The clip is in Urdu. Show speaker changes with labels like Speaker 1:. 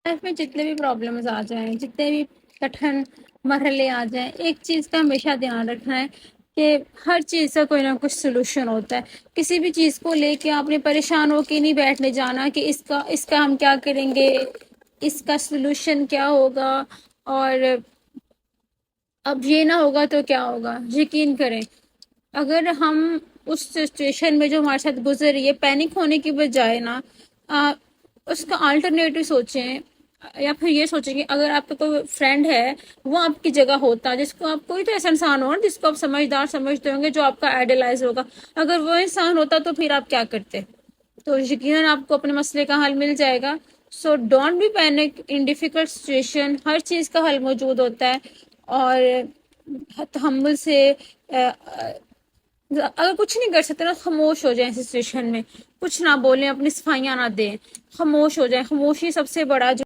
Speaker 1: لائف میں جتنے بھی پرابلمز آ جائیں، جتنے بھی کٹھن مرحلے آ جائیں، ایک چیز کا ہمیشہ دھیان رکھنا ہے کہ ہر چیز کا کوئی نہ کچھ سلوشن ہوتا ہے. کسی بھی چیز کو لے کے آپ نے پریشان ہو کے نہیں بیٹھنے جانا کہ اس کا ہم کیا کریں گے، اس کا سلوشن کیا ہوگا، اور اب یہ نہ ہوگا تو کیا ہوگا. یقین کریں اگر ہم اس سچویشن میں جو ہمارے ساتھ گزر رہی ہے پینک ہونے کی بجائے نا اس کا آلٹرنیٹو سوچیں، یا پھر یہ سوچیں کہ اگر آپ کا کوئی فرینڈ ہے وہ آپ کی جگہ ہوتا، جس کو آپ کوئی تو ایسا انسان ہو جس کو آپ سمجھدار سمجھتے ہوں گے، جو آپ کا آئیڈیلائز ہوگا، اگر وہ انسان ہوتا تو پھر آپ کیا کرتے؟ تو یقیناً آپ کو اپنے مسئلے کا حل مل جائے گا. So don't be panic in difficult situation. ہر چیز کا حل موجود ہوتا ہے، اور تحمل سے اگر کچھ نہیں کر سکتے نا خاموش ہو جائیں سچویشن میں، کچھ نہ بولیں، اپنی صفائیاں نہ دیں، خاموش ہو جائیں. خاموشی سب سے بڑا جو